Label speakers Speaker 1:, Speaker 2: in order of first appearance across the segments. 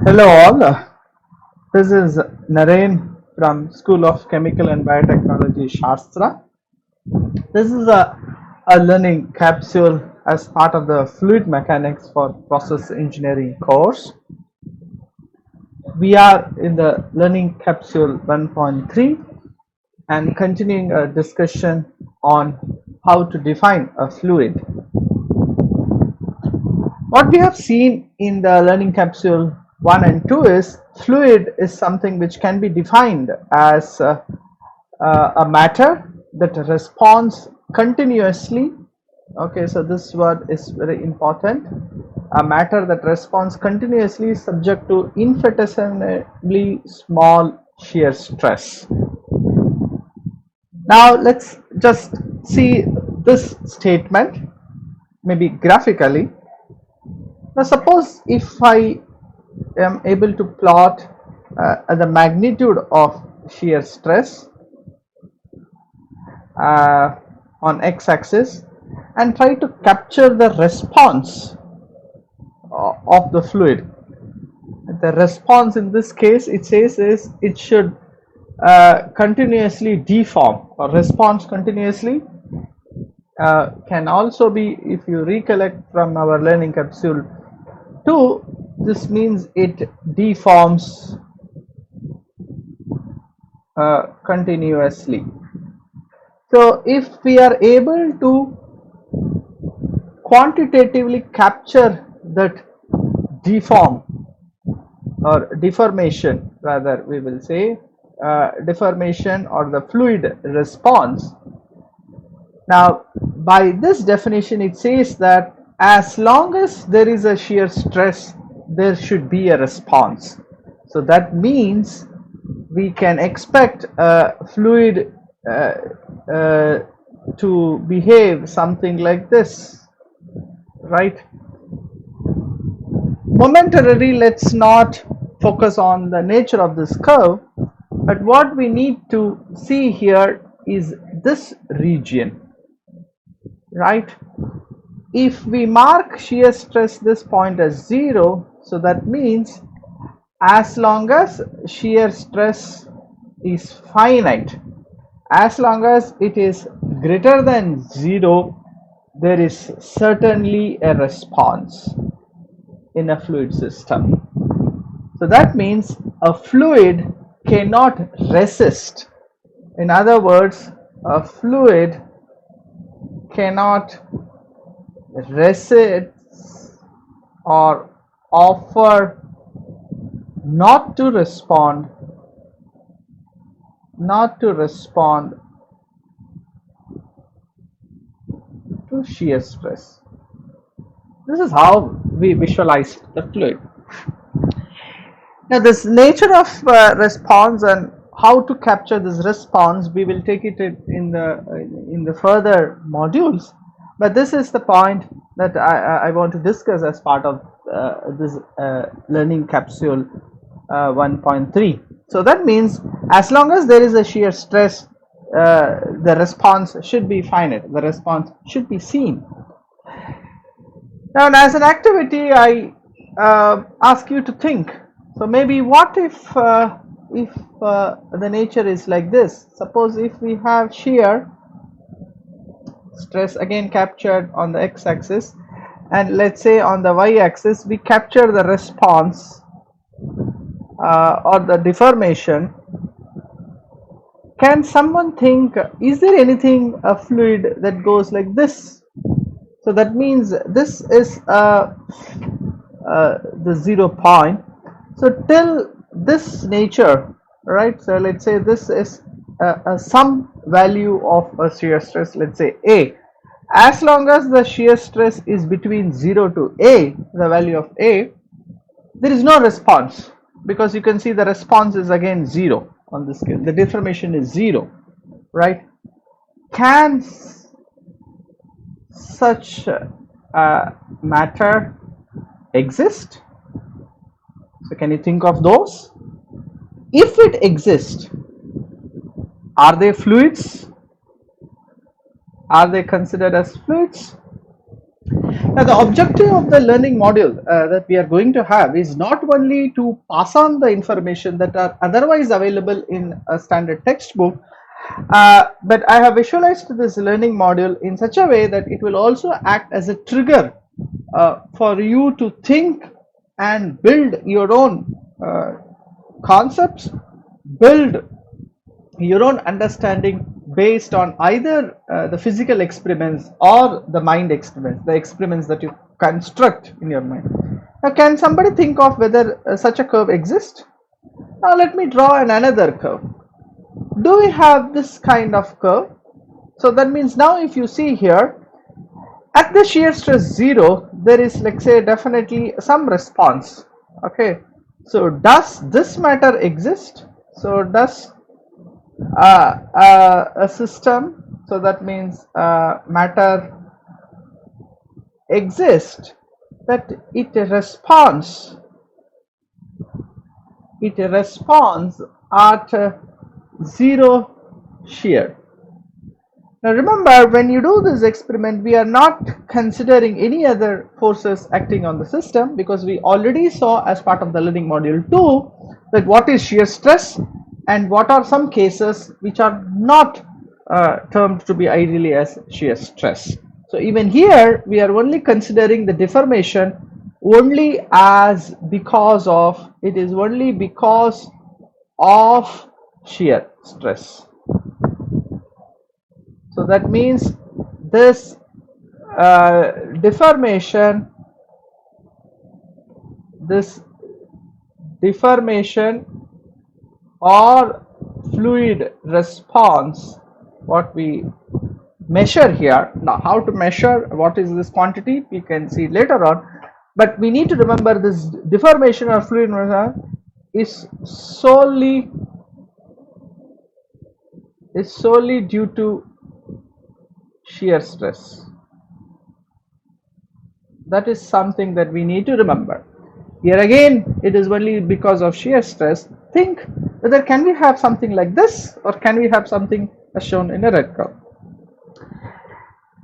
Speaker 1: Hello all, this is Naren from School of Chemical and Biotechnology, SASTRA. This is a learning capsule as part of the Fluid Mechanics for Process Engineering course. We are in the learning capsule 1.3 and continuing a discussion on how to define a fluid. What we have seen in the learning capsule 1 and 2 is fluid is something which can be defined as a matter that responds continuously. Okay, so this word is very important. A matter that responds continuously subject to infinitesimally small shear stress. Now let's just see this statement maybe graphically. Now suppose if I am able to plot the magnitude of shear stress on x-axis and try to capture the response of the fluid. The response in this case, it says is it should continuously deform, or response continuously can also be, if you recollect from our learning capsule 2, this means it deforms continuously. So if we are able to quantitatively capture that deform or deformation, rather we will say deformation or the fluid response. Now by this definition it says that as long as there is a shear stress, there should be a response. So that means we can expect a fluid to behave something like this, right? Momentarily, let's not focus on the nature of this curve, but what we need to see here is this region, right? If we mark shear stress this point as 0, so that means as long as shear stress is finite, as long as it is greater than 0, there is certainly a response in a fluid system. So that means a fluid cannot resist. In other words, a fluid cannot resist or offer not to respond to shear stress. This is how we visualize the fluid. Now this nature of response and how to capture this response, we will take it in the further modules, but this is the point that I want to discuss as part of this learning capsule 1.3. So that means as long as there is a shear stress, the response should be finite, the response should be seen. Now as an activity, I ask you to think, so maybe what if the nature is like this. Suppose if we have shear stress again captured on the x-axis, and let's say on the y-axis we capture the response or the deformation. Can someone think, is there anything a fluid that goes like this? So that means this is the 0 point. So till this nature, right? So let's say this is some value of a shear stress, let's say A. As long as the shear stress is between 0 to A, the value of A, there is no response, because you can see the response is again 0 on this scale. The deformation is 0, right? Can such matter exist? So can you think of those? If it exists, are they fluids? Are they considered as fluids? Now, the objective of the learning module that we are going to have is not only to pass on the information that are otherwise available in a standard textbook, but I have visualized this learning module in such a way that it will also act as a trigger for you to think and build your own concepts, build your own understanding based on either the physical experiments or the mind experiments, the experiments that you construct in your mind. Now, can somebody think of whether such a curve exists? Now, let me draw another curve. Do we have this kind of curve? So that means now if you see here, at the shear stress 0, there is, like say, definitely some response. Okay, so does this matter exist? So does a system, so that means matter exists, that it responds at 0 shear. Now remember, when you do this experiment, we are not considering any other forces acting on the system, because we already saw as part of the learning module 2 that what is shear stress and what are some cases which are not termed to be ideally as shear stress. So even here we are only considering the deformation only as because of, it is only because of shear stress. So that means this deformation or fluid response, what we measure here. Now, how to measure, what is this quantity, we can see later on, but we need to remember this deformation or fluid response is solely due to shear stress. That is something that we need to remember. Here again, it is only because of shear stress. Think whether can we have something like this, or can we have something as shown in a red curve.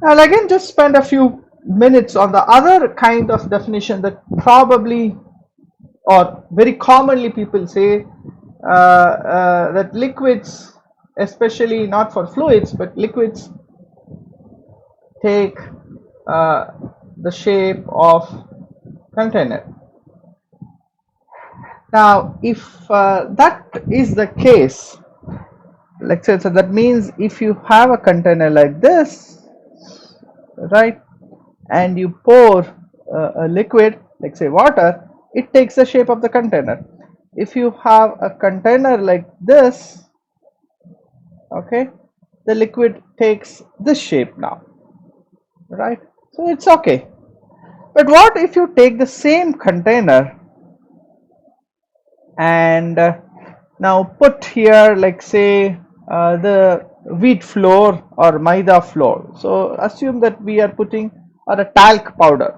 Speaker 1: I'll again just spend a few minutes on the other kind of definition that probably or very commonly people say that liquids, especially not for fluids, but liquids take the shape of container. Now, if that is the case, let's say, so that means if you have a container like this, right, and you pour a liquid, like say water, it takes the shape of the container. If you have a container like this, okay, the liquid takes this shape now, right? So it's okay. But what if you take the same container and now put here, like say, the wheat flour or maida flour. So assume that we are putting, or a talc powder,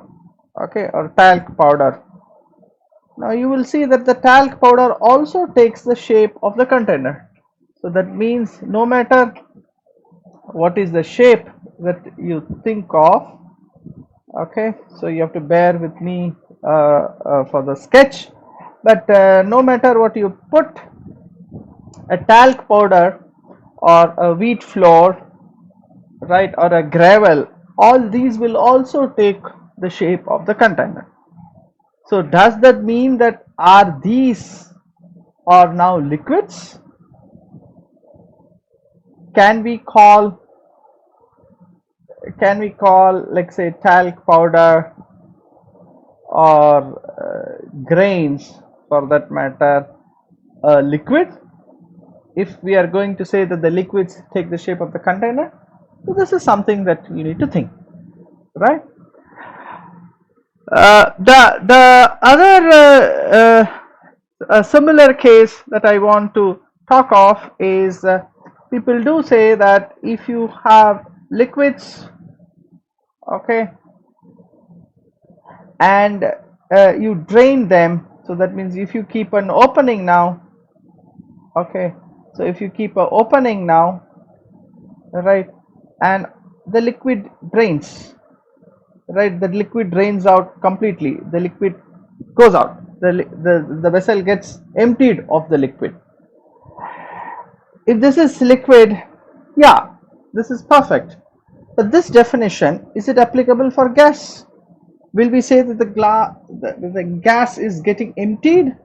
Speaker 1: okay, or talc powder. Now you will see that the talc powder also takes the shape of the container. So that means no matter what is the shape that you think of, okay, so you have to bear with me for the sketch, but no matter what you put, a talc powder or a wheat flour, right, or a gravel, all these will also take the shape of the container. So does that mean that are these are now liquids? Can we call like say talc powder or grains for that matter a liquid, if we are going to say that the liquids take the shape of the container? So this is something that you need to think, right? The other a similar case that I want to talk of is people do say that if you have liquids, okay, and you drain them, so that means if you keep an opening now, okay, so if you keep an opening now, right, and the liquid drains, right? The liquid drains out completely, the liquid goes out, the vessel gets emptied of the liquid. If this is liquid, yeah, this is perfect. But this definition, is it applicable for gas? Will we say that the gas is getting emptied,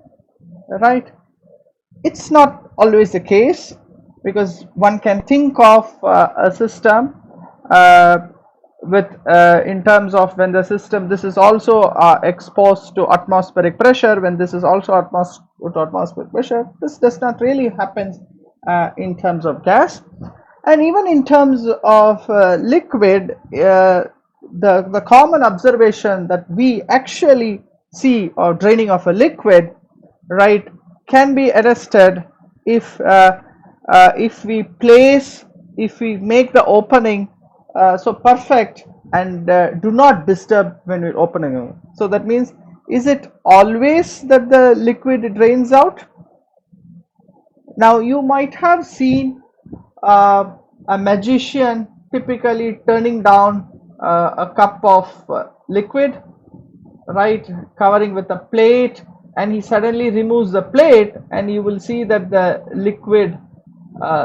Speaker 1: right? It's not always the case, because one can think of a system with in terms of when the system, this is also exposed to atmospheric pressure, when this is also atmospheric pressure, this does not really happen in terms of gas. And even in terms of liquid, the common observation that we actually see or draining of a liquid, right, can be arrested if if we make the opening so perfect and do not disturb when we're opening it. So that means, is it always that the liquid drains out? Now you might have seen a magician typically turning down a cup of liquid, right, covering with a plate, and he suddenly removes the plate, and you will see that the liquid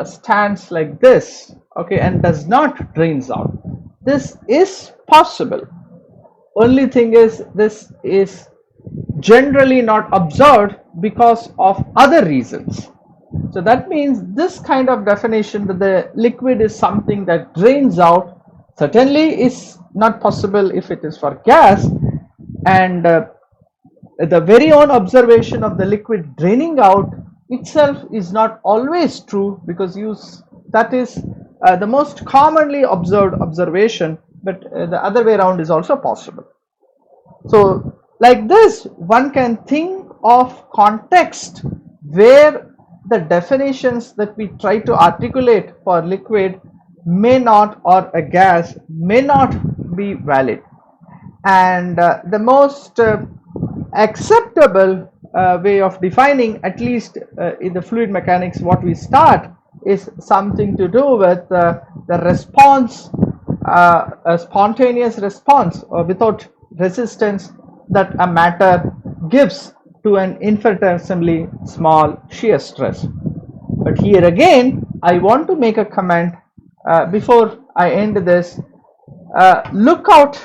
Speaker 1: stands like this, okay, and does not drains out. This is possible. Only thing is, this is generally not observed because of other reasons. So that means this kind of definition, that the liquid is something that drains out, certainly is not possible if it is for gas. And the very own observation of the liquid draining out itself is not always true, because that is the most commonly observed observation, but the other way around is also possible. So like this, one can think of context where the definitions that we try to articulate for liquid may not, or a gas may not be valid. And the most acceptable way of defining, at least in the fluid mechanics, what we start is something to do with the response, a spontaneous response or without resistance that a matter gives to an infinitesimally small shear stress. But here again, I want to make a comment before I end this. Look out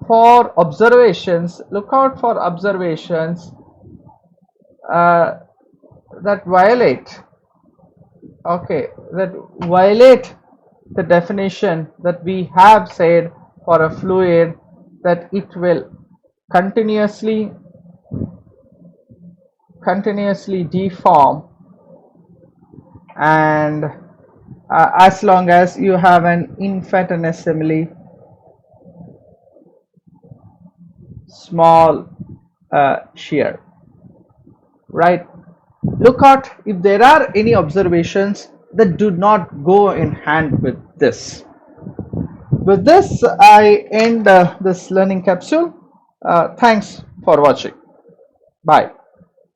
Speaker 1: for observations. Look out for observations that violate. Okay, that violate the definition that we have said for a fluid, that it will continuously deform, and as long as you have an infinitesimally small shear, right? Look out if there are any observations that do not go in hand with this. With this, I end this learning capsule. Thanks for watching. Bye.